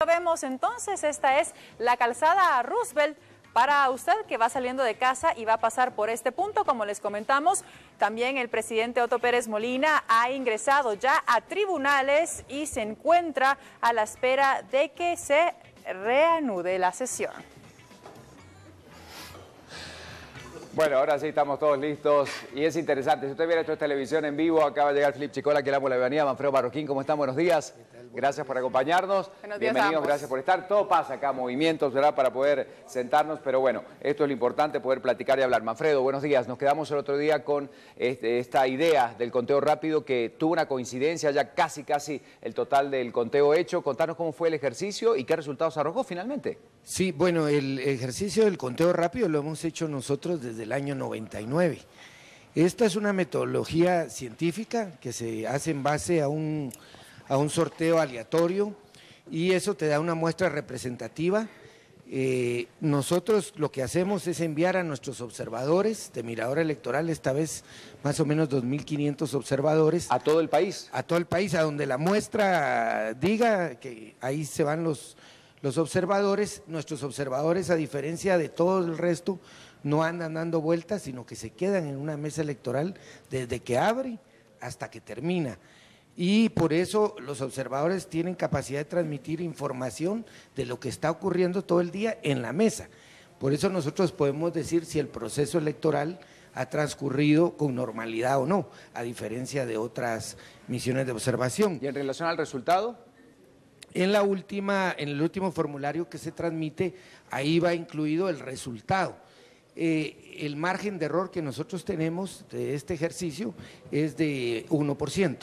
Vemos entonces, esta es la calzada Roosevelt para usted que va saliendo de casa y va a pasar por este punto. Como les comentamos, también el presidente Otto Pérez Molina ha ingresado ya a tribunales y se encuentra a la espera de que se reanude la sesión. Bueno, ahora sí estamos todos listos y es interesante. Si usted viera esto es televisión en vivo, acaba de llegar Philip Chicola, que le damos la bienvenida. Manfredo Marroquín, ¿cómo están? Buenos días. Gracias por acompañarnos. Bienvenidos, gracias por estar. Todo pasa acá, movimientos, ¿verdad? Para poder sentarnos, pero bueno, esto es lo importante, poder platicar y hablar. Manfredo, buenos días. Nos quedamos el otro día con esta idea del conteo rápido que tuvo una coincidencia, ya casi el total del conteo hecho. Contanos cómo fue el ejercicio y qué resultados arrojó finalmente. Sí, bueno, el ejercicio del conteo rápido lo hemos hecho nosotros desde el año 99. Esta es una metodología científica que se hace en base a un sorteo aleatorio y eso te da una muestra representativa. Nosotros lo que hacemos es enviar a nuestros observadores de Mirador Electoral, esta vez más o menos 2.500 observadores. ¿A todo el país? A todo el país, a donde la muestra diga que ahí se van los observadores. Nuestros observadores, a diferencia de todo el resto, no andan dando vueltas, sino que se quedan en una mesa electoral desde que abre hasta que termina. Y por eso los observadores tienen capacidad de transmitir información de lo que está ocurriendo todo el día en la mesa. Por eso nosotros podemos decir si el proceso electoral ha transcurrido con normalidad o no, a diferencia de otras misiones de observación. ¿Y en relación al resultado? En el último formulario que se transmite, ahí va incluido el resultado. El margen de error que nosotros tenemos de este ejercicio es de 1%.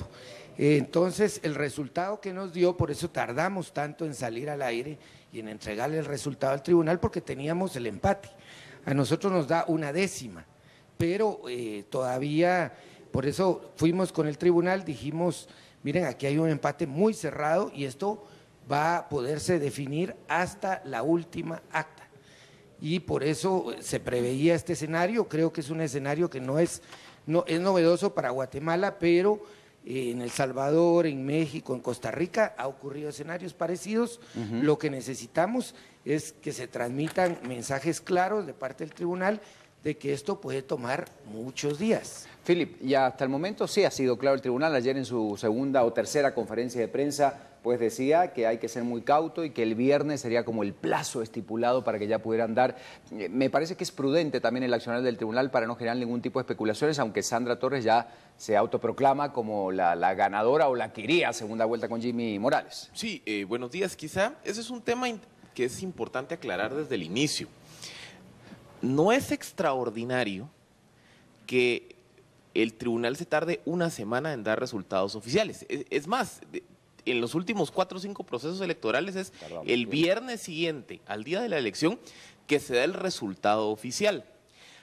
Entonces, el resultado que nos dio, por eso tardamos tanto en salir al aire y en entregarle el resultado al tribunal, porque teníamos el empate. A nosotros nos da 1/10, pero todavía, por eso fuimos con el tribunal, dijimos, miren, aquí hay un empate muy cerrado y esto va a poderse definir hasta la última acta. Y por eso se preveía este escenario. Creo que es un escenario que es novedoso para Guatemala, pero en El Salvador, en México, en Costa Rica ha ocurrido escenarios parecidos. Lo que necesitamos es que se transmitan mensajes claros de parte del tribunal de que esto puede tomar muchos días. Philip, y hasta el momento sí ha sido claro el tribunal. Ayer en su segunda o tercera conferencia de prensa pues decía que hay que ser muy cauto y que el viernes sería como el plazo estipulado para que ya pudieran dar. Me parece que es prudente también el accionar del tribunal para no generar ningún tipo de especulaciones, aunque Sandra Torres ya se autoproclama como la ganadora o la que iría a segunda vuelta con Jimmy Morales. Sí, buenos días. Quizá ese es un tema que es importante aclarar desde el inicio. No es extraordinario que el tribunal se tarde una semana en dar resultados oficiales. Es más, en los últimos 4 o 5 procesos electorales es el viernes siguiente al día de la elección que se da el resultado oficial.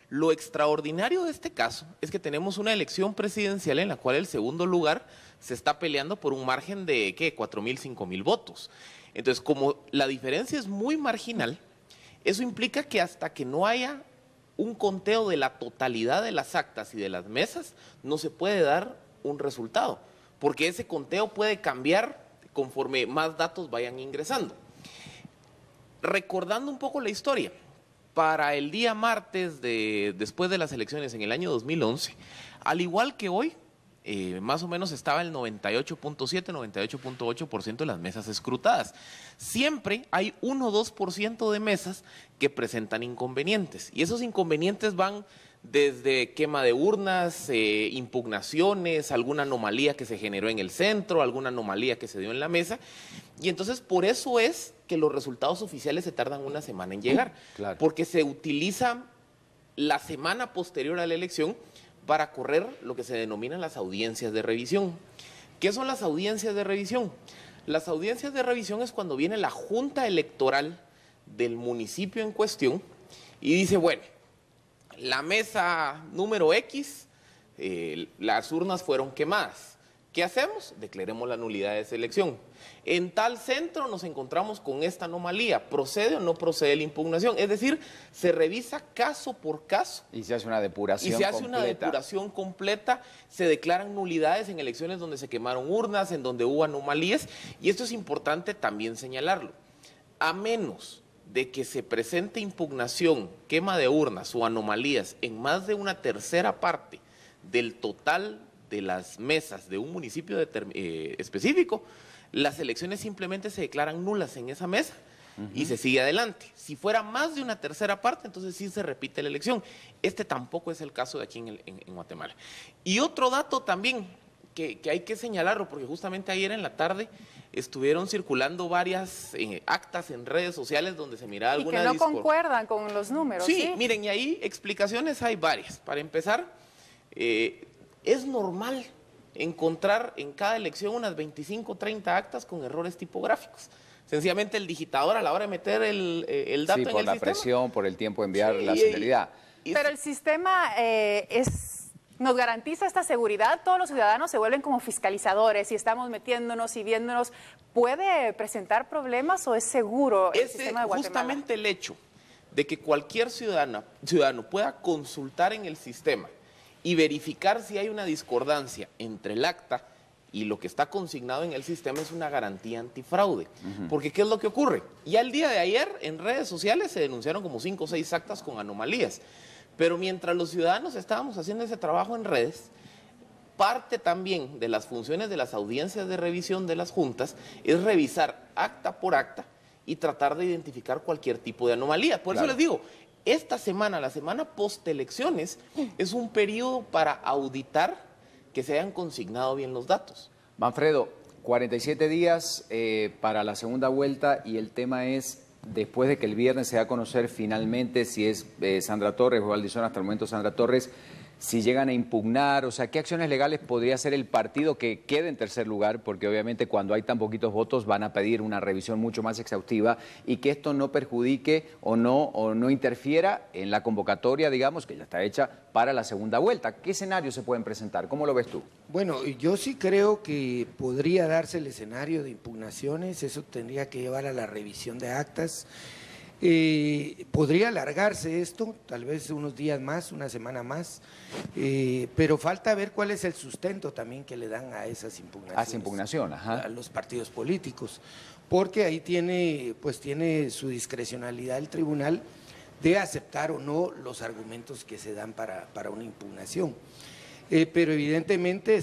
Lo extraordinario de este caso es que tenemos una elección presidencial en la cual el segundo lugar se está peleando por un margen de, ¿qué?, 4.000, 5.000 votos. Entonces, como la diferencia es muy marginal, eso implica que hasta que no haya un conteo de la totalidad de las actas y de las mesas, no se puede dar un resultado, porque ese conteo puede cambiar conforme más datos vayan ingresando. Recordando un poco la historia, para el día martes después de las elecciones en el año 2011, al igual que hoy, más o menos estaba el 98.7, 98.8% de las mesas escrutadas. Siempre hay 1 o 2% de mesas que presentan inconvenientes, y esos inconvenientes van desde quema de urnas, impugnaciones, alguna anomalía que se generó en el centro, alguna anomalía que se dio en la mesa, y entonces por eso es que los resultados oficiales se tardan una semana en llegar, claro, porque se utiliza la semana posterior a la elección para correr lo que se denominan las audiencias de revisión. ¿Qué son las audiencias de revisión? Las audiencias de revisión es cuando viene la Junta Electoral del municipio en cuestión y dice, bueno, la mesa número X, las urnas fueron quemadas. ¿Qué hacemos? Declaremos la nulidad de esa elección. En tal centro nos encontramos con esta anomalía. ¿Procede o no procede la impugnación? Es decir, se revisa caso por caso. Y se hace una depuración completa. Y se hace una depuración completa. Se declaran nulidades en elecciones donde se quemaron urnas, en donde hubo anomalías. Y esto es importante también señalarlo. a menos de que se presente impugnación, quema de urnas o anomalías en más de una tercera parte del total de las mesas de un municipio específico, las elecciones simplemente se declaran nulas en esa mesa y se sigue adelante. Si fuera más de una tercera parte, entonces sí se repite la elección. Este tampoco es el caso de aquí en Guatemala. Y otro dato también que hay que señalarlo, porque justamente ayer en la tarde estuvieron circulando varias actas en redes sociales donde se miraba alguna discordia. Y que no concuerdan con los números. Sí, miren, y ahí explicaciones hay varias. Para empezar, es normal encontrar en cada elección unas 25 o 30 actas con errores tipográficos. Sencillamente el digitador a la hora de meter el dato en el sistema. Sí, por la presión, por el tiempo de enviar la celeridad. Pero el sistema nos garantiza esta seguridad. Todos los ciudadanos se vuelven como fiscalizadores y estamos metiéndonos y viéndonos. ¿Puede presentar problemas o es seguro el sistema de Guatemala? Justamente el hecho de que cualquier ciudadano pueda consultar en el sistema y verificar si hay una discordancia entre el acta y lo que está consignado en el sistema es una garantía antifraude. Porque ¿qué es lo que ocurre? Ya el día de ayer en redes sociales se denunciaron como 5 o 6 actas con anomalías. Pero mientras los ciudadanos estábamos haciendo ese trabajo en redes, parte también de las funciones de las audiencias de revisión de las juntas es revisar acta por acta y tratar de identificar cualquier tipo de anomalía. Por eso les digo, esta semana, la semana postelecciones, es un periodo para auditar que se hayan consignado bien los datos. Manfredo, 47 días para la segunda vuelta y el tema es, después de que el viernes se da a conocer finalmente si es Sandra Torres o Valdizón, hasta el momento Sandra Torres, si llegan a impugnar, o sea, ¿qué acciones legales podría hacer el partido que quede en tercer lugar? Porque obviamente cuando hay tan poquitos votos van a pedir una revisión mucho más exhaustiva y que esto no perjudique o no interfiera en la convocatoria, digamos, que ya está hecha para la segunda vuelta. ¿Qué escenarios se pueden presentar? ¿Cómo lo ves tú? Bueno, yo sí creo que podría darse el escenario de impugnaciones, eso tendría que llevar a la revisión de actas. Podría alargarse esto, tal vez unos días más, una semana más, pero falta ver cuál es el sustento también que le dan a esas impugnaciones. A esa impugnación, ajá. A los partidos políticos, porque ahí tiene su discrecionalidad el tribunal de aceptar o no los argumentos que se dan para una impugnación. Pero evidentemente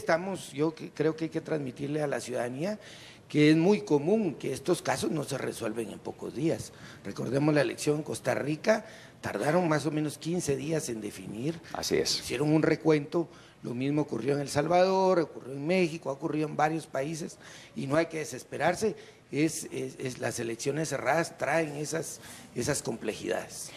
yo creo que hay que transmitirle a la ciudadanía que es muy común que estos casos no se resuelven en pocos días. Recordemos la elección en Costa Rica, tardaron más o menos 15 días en definir. Así es. Hicieron un recuento, lo mismo ocurrió en El Salvador, ocurrió en México, ha ocurrido en varios países y no hay que desesperarse, las elecciones cerradas traen esas complejidades.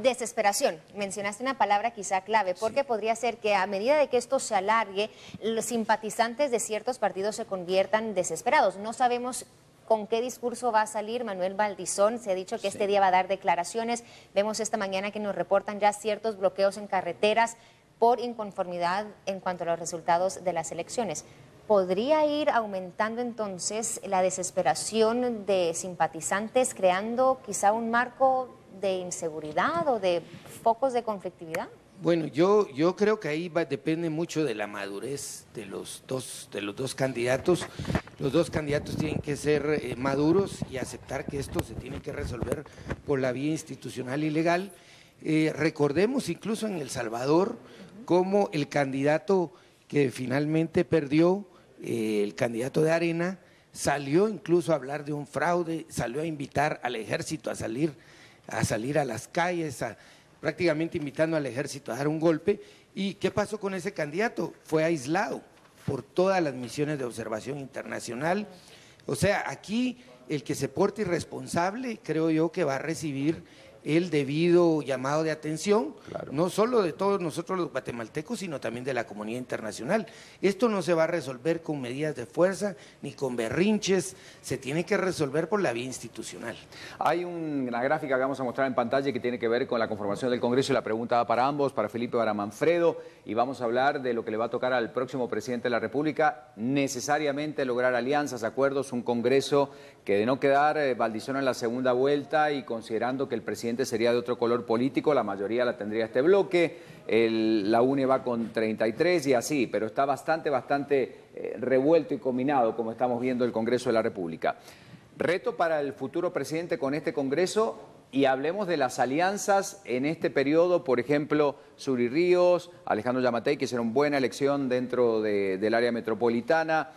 Desesperación, mencionaste una palabra quizá clave, porque podría ser que a medida de que esto se alargue, los simpatizantes de ciertos partidos se conviertan desesperados. No sabemos con qué discurso va a salir Manuel Valdizón, se ha dicho que este día va a dar declaraciones, vemos esta mañana que nos reportan ya ciertos bloqueos en carreteras por inconformidad en cuanto a los resultados de las elecciones. ¿Podría ir aumentando entonces la desesperación de simpatizantes, creando quizá un marco de inseguridad o de focos de conflictividad? Bueno, yo creo que ahí depende mucho de la madurez de los dos candidatos. Los dos candidatos tienen que ser maduros y aceptar que esto se tiene que resolver por la vía institucional y legal. Recordemos incluso en El Salvador cómo el candidato que finalmente perdió, el candidato de Arena, salió incluso a hablar de un fraude, salió a invitar al ejército a salir a las calles, prácticamente invitando al ejército a dar un golpe. ¿Y qué pasó con ese candidato? Fue aislado por todas las misiones de observación internacional. O sea, aquí el que se porte irresponsable, creo yo que va a recibir el debido llamado de atención, claro, no solo de todos nosotros los guatemaltecos, sino también de la comunidad internacional. Esto no se va a resolver con medidas de fuerza ni con berrinches, se tiene que resolver por la vía institucional. Hay una gráfica que vamos a mostrar en pantalla que tiene que ver con la conformación del Congreso y la pregunta va para ambos, para Felipe y para Manfredo, y vamos a hablar de lo que le va a tocar al próximo presidente de la República, necesariamente lograr alianzas, acuerdos, un Congreso que de no quedar Valdizón en la segunda vuelta y considerando que el presidente sería de otro color político, la mayoría la tendría este bloque, la UNE va con 33 y así, pero está bastante revuelto y combinado como estamos viendo el Congreso de la República. Reto para el futuro presidente con este Congreso, y hablemos de las alianzas en este periodo, por ejemplo, Suri Ríos, Alejandro Yamatei, que hicieron buena elección dentro del área metropolitana,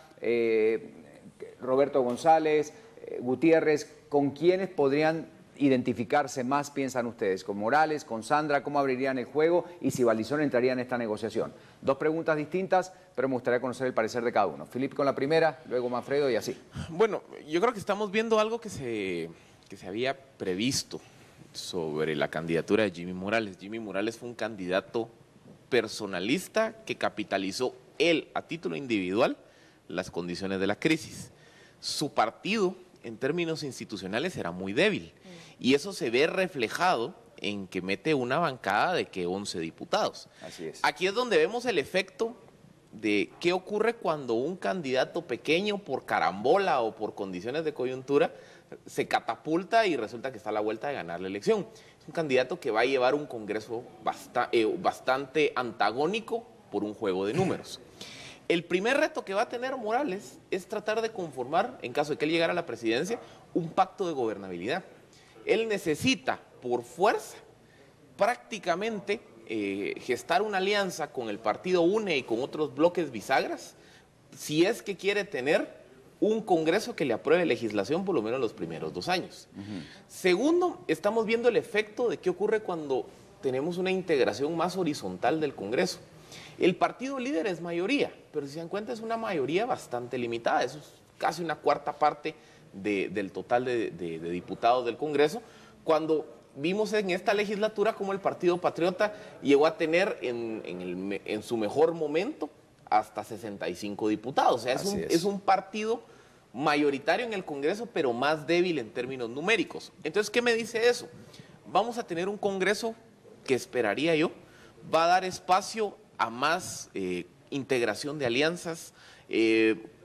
Roberto González, Gutiérrez. ¿Con quiénes podrían identificarse más, piensan ustedes? ¿Con Morales, con Sandra? ¿Cómo abrirían el juego? Y si Valdizón entraría en esta negociación. Dos preguntas distintas, pero me gustaría conocer el parecer de cada uno. Felipe con la primera, luego Manfredo y así. Bueno, yo creo que estamos viendo algo que se había previsto sobre la candidatura de Jimmy Morales. Jimmy Morales fue un candidato personalista que capitalizó él a título individual las condiciones de la crisis. Su partido, en términos institucionales, era muy débil y eso se ve reflejado en que mete una bancada de que 11 diputados. Así es. Aquí es donde vemos el efecto de qué ocurre cuando un candidato pequeño por carambola o por condiciones de coyuntura se catapulta y resulta que está a la vuelta de ganar la elección. Es un candidato que va a llevar un Congreso bastante antagónico por un juego de números. El primer reto que va a tener Morales es tratar de conformar, en caso de que él llegara a la presidencia, un pacto de gobernabilidad. Él necesita, por fuerza, prácticamente gestar una alianza con el partido UNE y con otros bloques bisagras, si es que quiere tener un Congreso que le apruebe legislación por lo menos los primeros 2 años. Segundo, estamos viendo el efecto de qué ocurre cuando tenemos una integración más horizontal del Congreso. El partido líder es mayoría, pero si se dan cuenta es una mayoría bastante limitada, eso es casi una cuarta parte del total de diputados del Congreso, cuando vimos en esta legislatura como el Partido Patriota llegó a tener en su mejor momento hasta 65 diputados. O sea, es un partido mayoritario en el Congreso, pero más débil en términos numéricos. Entonces, ¿qué me dice eso? Vamos a tener un Congreso que, esperaría yo, va a dar espacio a más integración de alianzas,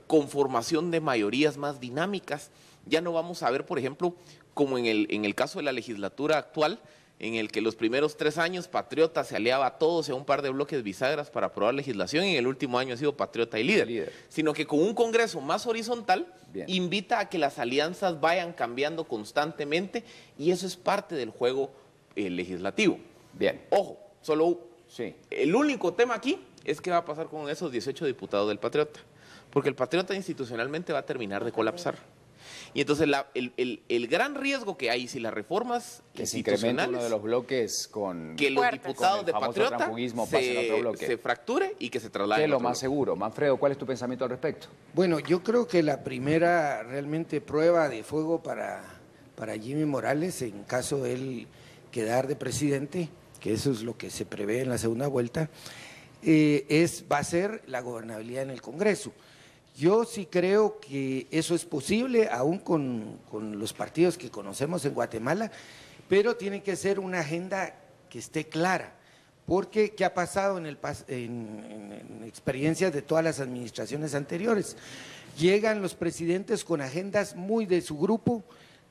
conformación de mayorías más dinámicas. Ya no vamos a ver, por ejemplo, como en el caso de la legislatura actual, en el que los primeros 3 años Patriota se aliaba a todos y a un par de bloques bisagras para aprobar legislación, y en el último año ha sido Patriota y líder. Sino que con un Congreso más horizontal, invita a que las alianzas vayan cambiando constantemente, y eso es parte del juego legislativo. Bien. Ojo, el único tema aquí es qué va a pasar con esos 18 diputados del Patriota, porque el Patriota institucionalmente va a terminar de colapsar. Y entonces el gran riesgo que hay, si las reformas que se incrementa uno de los bloques con que los diputados de Patriota se fracture y que se trasladen. ¿Qué es lo más seguro? Manfredo, ¿cuál es tu pensamiento al respecto? Bueno, yo creo que la primera realmente prueba de fuego para Jimmy Morales, en caso de él quedar de presidente, que eso es lo que se prevé en la segunda vuelta, va a ser la gobernabilidad en el Congreso. Yo sí creo que eso es posible, aún con los partidos que conocemos en Guatemala, pero tiene que ser una agenda que esté clara, porque ¿qué ha pasado en experiencias de todas las administraciones anteriores? Llegan los presidentes con agendas muy de su grupo,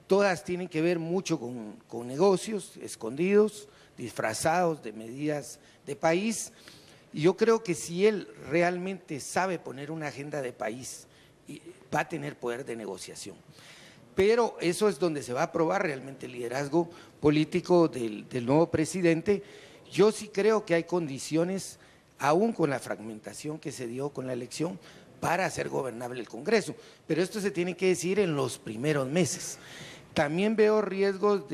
todas tienen que ver mucho con negocios escondidos, disfrazados de medidas de país. Y yo creo que si él realmente sabe poner una agenda de país, va a tener poder de negociación. Pero eso es donde se va a probar realmente el liderazgo político del nuevo presidente. Yo sí creo que hay condiciones, aún con la fragmentación que se dio con la elección, para hacer gobernable el Congreso. Pero esto se tiene que decir en los primeros meses. También veo riesgos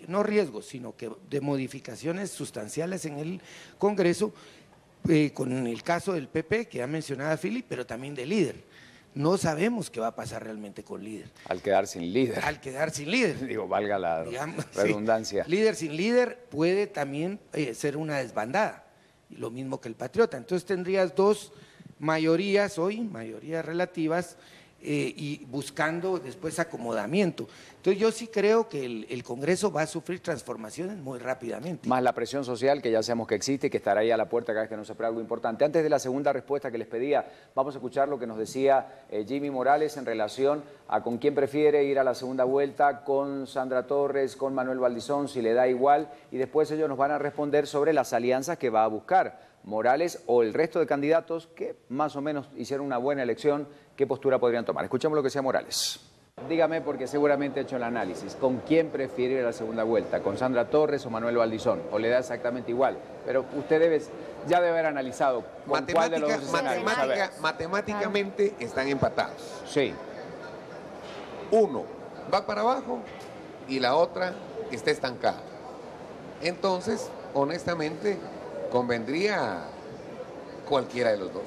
no riesgos, sino que de modificaciones sustanciales en el Congreso, con el caso del PP, que ha mencionado Philip, pero también de líder. No sabemos qué va a pasar realmente con líder. Al quedar sin líder. Al quedar sin líder. Digo, valga la redundancia. Sí. Líder sin líder puede también ser una desbandada, lo mismo que el Patriota. Entonces tendrías 2 mayorías hoy, mayorías relativas, y buscando después acomodamiento. Entonces yo sí creo que el Congreso va a sufrir transformaciones muy rápidamente. Más la presión social, que ya sabemos que existe y que estará ahí a la puerta cada vez que nos apruebe algo importante. Antes de la segunda respuesta que les pedía, vamos a escuchar lo que nos decía Jimmy Morales en relación a con quién prefiere ir a la segunda vuelta, con Sandra Torres, con Manuel Valdizón, si le da igual, y después ellos nos van a responder sobre las alianzas que va a buscar Morales o el resto de candidatos que más o menos hicieron una buena elección. ¿Qué postura podrían tomar? Escuchemos lo que decía Morales. Dígame, porque seguramente ha hecho el análisis, ¿con quién prefiere ir a la segunda vuelta? ¿Con Sandra Torres o Manuel Valdizón? ¿O le da exactamente igual? Pero usted ya debe haber analizado con cuál de los dos escenarios. Matemáticamente están empatados. Sí. Uno va para abajo y la otra está estancada. Entonces, honestamente, convendría cualquiera de los dos.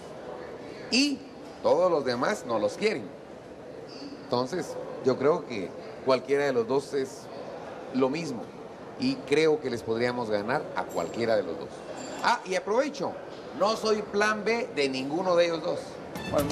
Y todos los demás no los quieren. Entonces, yo creo que cualquiera de los dos es lo mismo. Y creo que les podríamos ganar a cualquiera de los dos. Ah, y aprovecho, no soy plan B de ninguno de ellos dos. Bueno,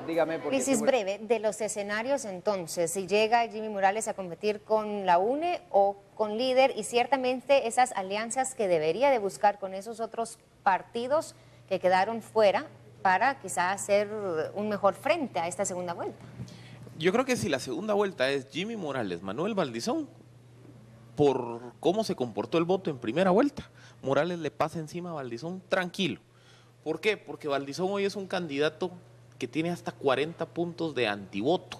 dígame, porque crisis breve de los escenarios entonces, si llega Jimmy Morales a competir con la UNE o con Líder, y ciertamente esas alianzas que debería de buscar con esos otros partidos que quedaron fuera para quizás hacer un mejor frente a esta segunda vuelta. Yo creo que si la segunda vuelta es Jimmy Morales, Manuel Valdizón, por cómo se comportó el voto en primera vuelta, Morales le pasa encima a Valdizón tranquilo. ¿Por qué? Porque Valdizón hoy es un candidato que tiene hasta 40 puntos de antivoto,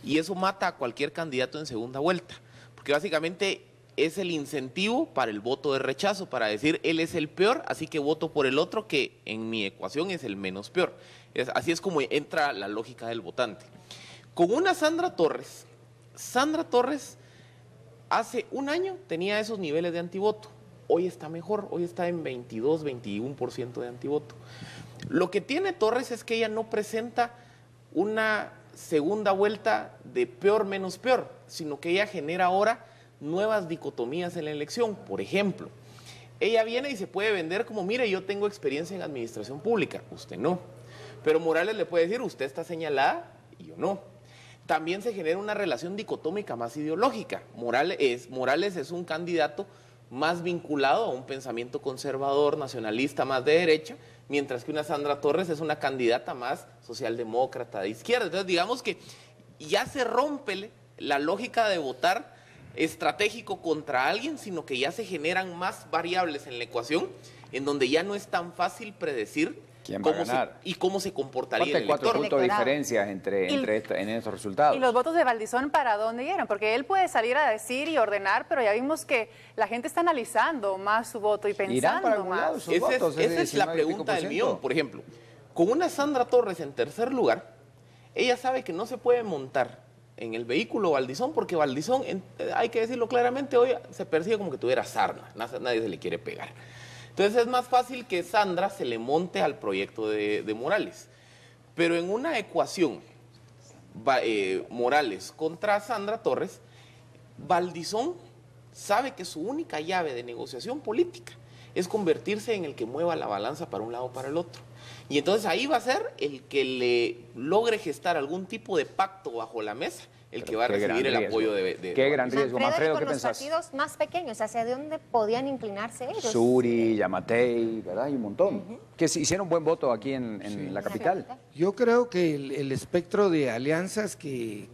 y eso mata a cualquier candidato en segunda vuelta, porque básicamente es el incentivo para el voto de rechazo, para decir él es el peor, así que voto por el otro que en mi ecuación es el menos peor. Así es como entra la lógica del votante. Con una Sandra Torres hace un año tenía esos niveles de antivoto, hoy está mejor, hoy está en 22, 21% de antivoto. Lo que tiene Torres es que ella no presenta una segunda vuelta de peor menos peor, sino que ella genera ahora nuevas dicotomías en la elección. Por ejemplo, ella viene y se puede vender como, mire, yo tengo experiencia en administración pública, usted no. Pero Morales le puede decir, usted está señalada y yo no. También se genera una relación dicotómica más ideológica. Morales es un candidato más vinculado a un pensamiento conservador, nacionalista, más de derecha, mientras que una Sandra Torres es una candidata más socialdemócrata, de izquierda. Entonces, digamos que ya se rompe la lógica de votar estratégico contra alguien, sino que ya se generan más variables en la ecuación, en donde ya no es tan fácil predecir quién va a ganar y cómo se comportaría el elector. 4 puntos de diferencia en estos resultados. ¿Y los votos de Valdizón para dónde llegan? Porque él puede salir a decir y ordenar, pero ya vimos que la gente está analizando más su voto y pensando más. Esa es la pregunta del millón. Por ejemplo, con una Sandra Torres en tercer lugar, ella sabe que no se puede montar en el vehículo Valdizón, porque Valdizón, hay que decirlo claramente, hoy se percibe como que tuviera sarna, nadie se le quiere pegar. Entonces es más fácil que Sandra se le monte al proyecto de Morales. Pero en una ecuación, Morales contra Sandra Torres, Valdizón sabe que su única llave de negociación política es convertirse en el que mueva la balanza para un lado o para el otro. Y entonces ahí va a ser el que le logre gestar algún tipo de pacto bajo la mesa, el que va a recibir el apoyo de qué gran riesgo. Manfredo, ¿qué pensás? Con los partidos más pequeños, ¿hacia dónde podían inclinarse ellos? Suri, Yamatei, ¿verdad? Hay un montón. Que hicieron buen voto aquí en la capital. Yo creo que el espectro de alianzas que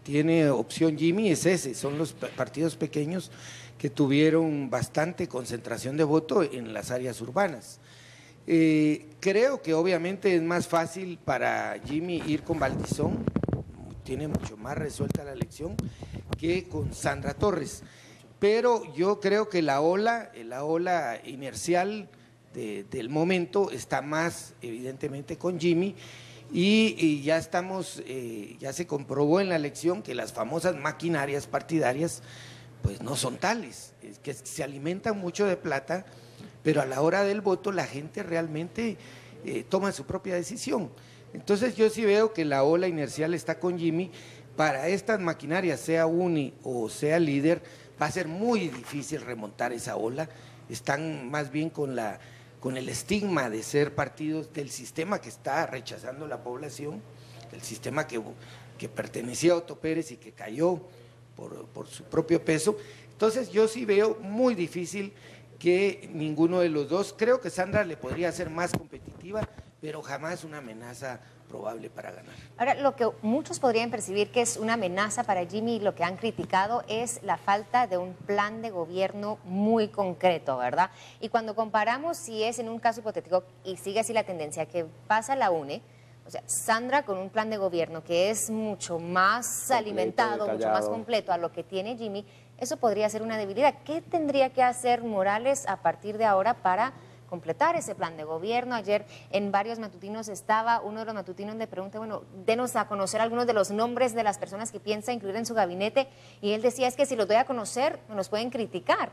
tiene opción Jimmy es ese, son los partidos pequeños que tuvieron bastante concentración de voto en las áreas urbanas. Creo que obviamente es más fácil para Jimmy ir con Valdizón, tiene mucho más resuelta la elección que con Sandra Torres, pero yo creo que la ola inercial del momento está más evidentemente con Jimmy y ya ya se comprobó en la elección que las famosas maquinarias partidarias pues no son tales, es que se alimentan mucho de plata, pero a la hora del voto la gente realmente toma su propia decisión. Entonces yo sí veo que la ola inercial está con Jimmy. Para estas maquinarias, sea UNI o sea Líder, va a ser muy difícil remontar esa ola. Están más bien con el estigma de ser partidos del sistema que está rechazando la población, el sistema que pertenecía a Otto Pérez y que cayó por su propio peso. Entonces yo sí veo muy difícil que ninguno de los dos, creo que Sandra le podría ser más competitiva, pero jamás una amenaza probable para ganar. Ahora, lo que muchos podrían percibir que es una amenaza para Jimmy, lo que han criticado es la falta de un plan de gobierno muy concreto, ¿verdad? Y cuando comparamos si es en un caso hipotético y sigue así la tendencia que pasa la UNE, o sea, Sandra con un plan de gobierno que es mucho más completo, alimentado, detallado, mucho más completo a lo que tiene Jimmy, eso podría ser una debilidad. ¿Qué tendría que hacer Morales a partir de ahora para completar ese plan de gobierno? Ayer en varios matutinos estaba uno de los matutinos le pregunta, bueno, denos a conocer algunos de los nombres de las personas que piensa incluir en su gabinete, y él decía, es que si los doy a conocer, nos pueden criticar.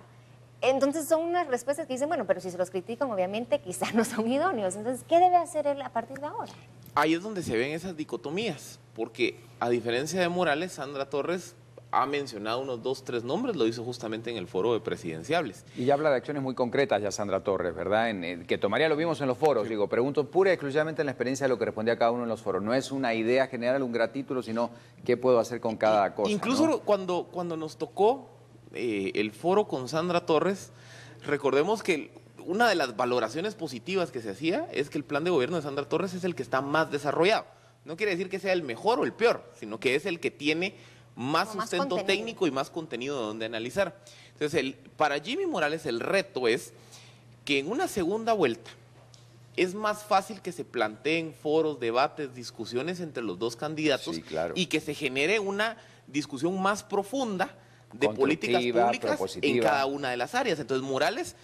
Entonces son unas respuestas que dicen, bueno, pero si se los critican, obviamente quizás no son idóneos. Entonces, ¿qué debe hacer él a partir de ahora? Ahí es donde se ven esas dicotomías, porque a diferencia de Morales, Sandra Torres ha mencionado unos 2, 3 nombres, lo hizo justamente en el foro de presidenciables. Y ya habla de acciones muy concretas ya Sandra Torres, ¿verdad? Que tomaría, lo vimos en los foros, sí. Digo, pregunto pura y exclusivamente en la experiencia de lo que respondía cada uno en los foros. No es una idea general, un gratítulo, sino qué puedo hacer con cada cosa. Incluso, ¿no? cuando nos tocó el foro con Sandra Torres, recordemos que una de las valoraciones positivas que se hacía es que el plan de gobierno de Sandra Torres es el que está más desarrollado. No quiere decir que sea el mejor o el peor, sino que es el que tiene más sustento técnico y más contenido de donde analizar. Entonces, para Jimmy Morales el reto es que en una segunda vuelta es más fácil que se planteen foros, debates, discusiones entre los dos candidatos, sí, claro, y que se genere una discusión más profunda de políticas públicas en cada una de las áreas. Entonces, Morales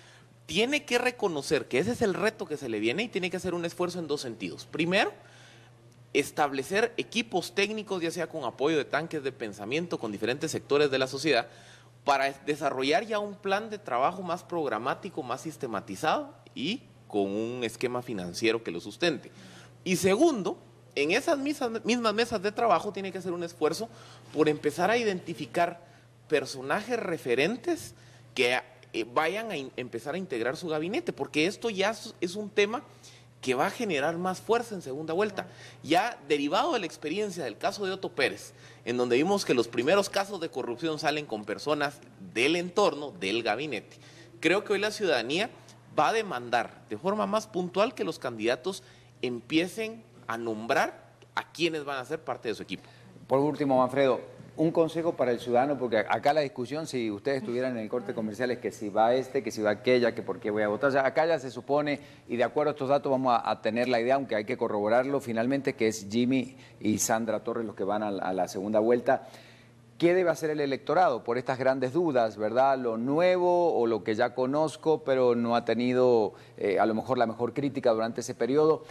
tiene que reconocer que ese es el reto que se le viene y tiene que hacer un esfuerzo en 2 sentidos. Primero, establecer equipos técnicos, ya sea con apoyo de tanques de pensamiento, con diferentes sectores de la sociedad, para desarrollar ya un plan de trabajo más programático, más sistematizado y con un esquema financiero que lo sustente. Y segundo, en esas mismas mesas de trabajo tiene que hacer un esfuerzo por empezar a identificar personajes referentes que vayan a empezar a integrar su gabinete, porque esto ya es un tema que va a generar más fuerza en segunda vuelta. Ya derivado de la experiencia del caso de Otto Pérez, en donde vimos que los primeros casos de corrupción salen con personas del entorno, del gabinete, creo que hoy la ciudadanía va a demandar de forma más puntual que los candidatos empiecen a nombrar a quienes van a ser parte de su equipo. Por último, Manfredo, un consejo para el ciudadano, porque acá la discusión, si ustedes estuvieran en el corte comercial, es que si va que si va aquella, que por qué voy a votar. Ya, acá ya se supone, y de acuerdo a estos datos vamos a tener la idea, aunque hay que corroborarlo finalmente, que es Jimmy y Sandra Torres los que van a la segunda vuelta. ¿Qué debe hacer el electorado por estas grandes dudas, verdad? Lo nuevo o lo que ya conozco, pero no ha tenido a lo mejor la mejor crítica durante ese periodo.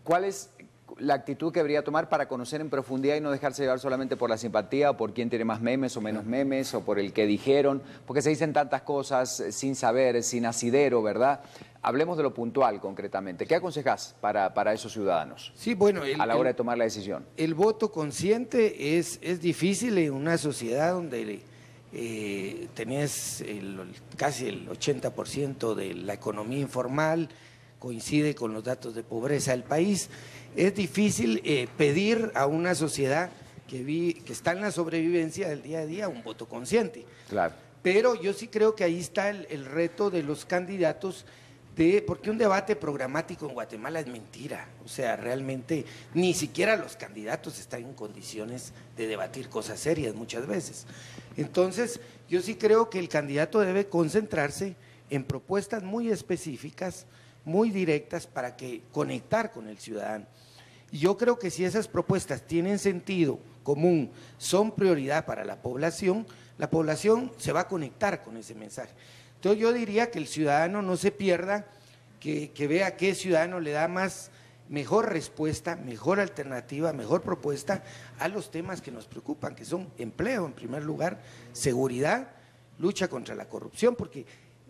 ¿Cuál es la actitud que debería tomar para conocer en profundidad y no dejarse llevar solamente por la simpatía o por quién tiene más memes o menos memes o por el que dijeron? Porque se dicen tantas cosas sin saber, sin asidero, ¿verdad? Hablemos de lo puntual concretamente. ¿Qué aconsejás para esos ciudadanos? Sí, bueno, a la hora de tomar la decisión. El voto consciente es difícil en una sociedad donde tenés casi el 80% de la economía informal, coincide con los datos de pobreza del país. Es difícil pedir a una sociedad que está en la sobrevivencia del día a día un voto consciente. Claro. Pero yo sí creo que ahí está el reto de los candidatos, porque un debate programático en Guatemala es mentira. O sea, realmente ni siquiera los candidatos están en condiciones de debatir cosas serias muchas veces. Entonces, yo sí creo que el candidato debe concentrarse en propuestas muy específicas, muy directas para conectar con el ciudadano. Y yo creo que si esas propuestas tienen sentido común, son prioridad para la población se va a conectar con ese mensaje. Entonces yo diría que el ciudadano no se pierda, que vea qué ciudadano le da mejor respuesta, mejor alternativa, mejor propuesta a los temas que nos preocupan, que son empleo en primer lugar, seguridad, lucha contra la corrupción, porque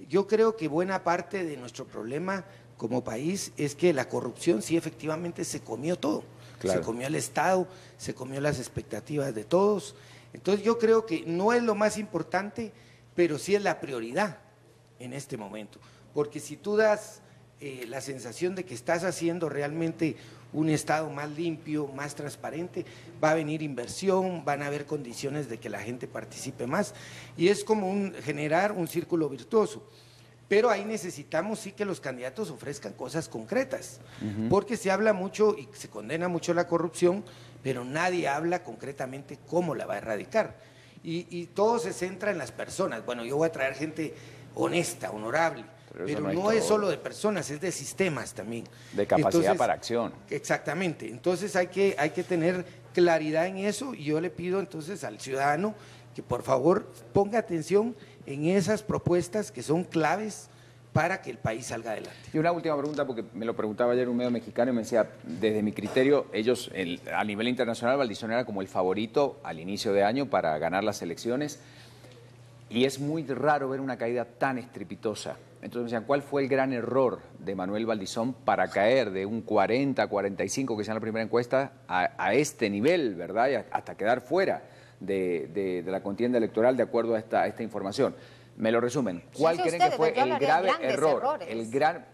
yo creo que buena parte de nuestro problema como país es que la corrupción sí efectivamente se comió todo, claro. Se comió el Estado, se comió las expectativas de todos. Entonces yo creo que no es lo más importante, pero sí es la prioridad en este momento, porque si tú das la sensación de que estás haciendo realmente un Estado más limpio, más transparente, va a venir inversión, van a haber condiciones de que la gente participe más, y es como generar un círculo virtuoso. pero ahí necesitamos sí que los candidatos ofrezcan cosas concretas, porque se habla mucho y se condena mucho la corrupción, pero nadie habla concretamente cómo la va a erradicar. Y todo se centra en las personas. Bueno, yo voy a traer gente honesta, honorable, pero no es solo de personas, es de sistemas también. De capacidad para acción. Exactamente. Entonces hay que tener claridad en eso, y yo le pido entonces al ciudadano que por favor ponga atención en esas propuestas que son claves para que el país salga adelante. Y una última pregunta, porque me lo preguntaba ayer un medio mexicano y me decía, desde mi criterio, ellos a nivel internacional, Valdizón era como el favorito al inicio de año para ganar las elecciones, y es muy raro ver una caída tan estrepitosa. Entonces me decían, ¿cuál fue el gran error de Manuel Valdizón para caer de un 40, 45, que sea en la primera encuesta, a este nivel, ¿verdad? Y hasta quedar fuera de la contienda electoral, de acuerdo a esta información. Me lo resumen. ¿Cuál creen que fue el grave error?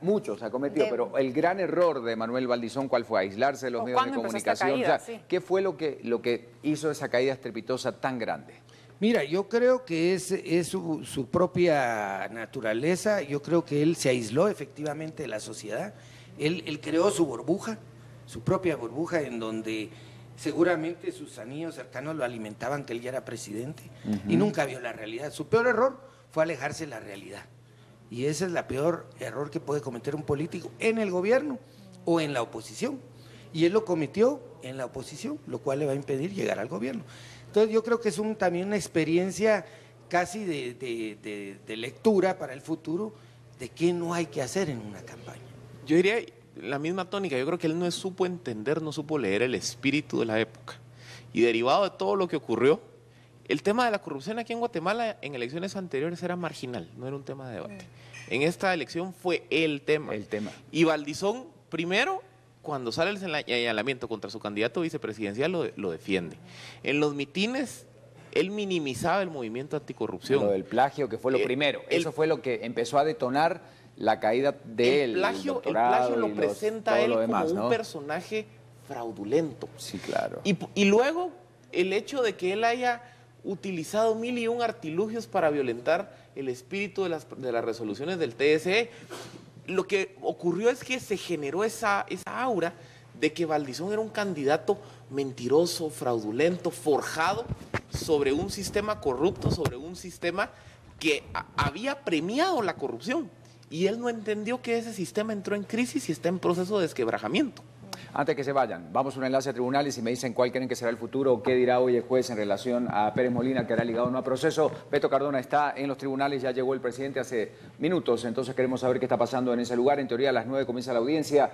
Muchos ha cometido, pero el gran error de Manuel Valdizón, ¿cuál fue? Aislarse de los medios de comunicación. Caída, o sea, ¿qué fue lo que hizo esa caída estrepitosa tan grande? Mira, yo creo que es su propia naturaleza. Yo creo que él se aisló efectivamente de la sociedad. Él creó su burbuja, su propia burbuja, en donde seguramente sus anillos cercanos lo alimentaban que él ya era presidente, y nunca vio la realidad. Su peor error fue alejarse de la realidad. Y ese es el peor error que puede cometer un político en el gobierno o en la oposición. Y él lo cometió en la oposición, lo cual le va a impedir llegar al gobierno. Entonces yo creo que es también una experiencia casi de lectura para el futuro de qué no hay que hacer en una campaña. Yo diría la misma tónica. Yo creo que él no supo entender, no supo leer el espíritu de la época. Y derivado de todo lo que ocurrió, el tema de la corrupción aquí en Guatemala en elecciones anteriores era marginal, no era un tema de debate. En esta elección fue el tema. Y Valdizón, primero, cuando sale el señalamiento contra su candidato vicepresidencial, lo defiende. En los mitines, él minimizaba el movimiento anticorrupción. Lo del plagio, que fue lo primero. Eso fue lo que empezó a detonar la caída de él. El plagio lo presenta a él como un personaje fraudulento. Sí, claro. Y luego, el hecho de que él haya utilizado 1001 artilugios para violentar el espíritu de las resoluciones del TSE, lo que ocurrió es que se generó esa aura de que Valdizón era un candidato mentiroso, fraudulento, forjado sobre un sistema corrupto, sobre un sistema que había premiado la corrupción. Y él no entendió que ese sistema entró en crisis y está en proceso de desquebrajamiento. Antes que se vayan, vamos a un enlace a tribunales y me dicen cuál creen que será el futuro o qué dirá hoy el juez en relación a Pérez Molina, que hará ligado o no a proceso. Beto Cardona está en los tribunales, ya llegó el presidente hace minutos, entonces queremos saber qué está pasando en ese lugar. En teoría a las 9 comienza la audiencia.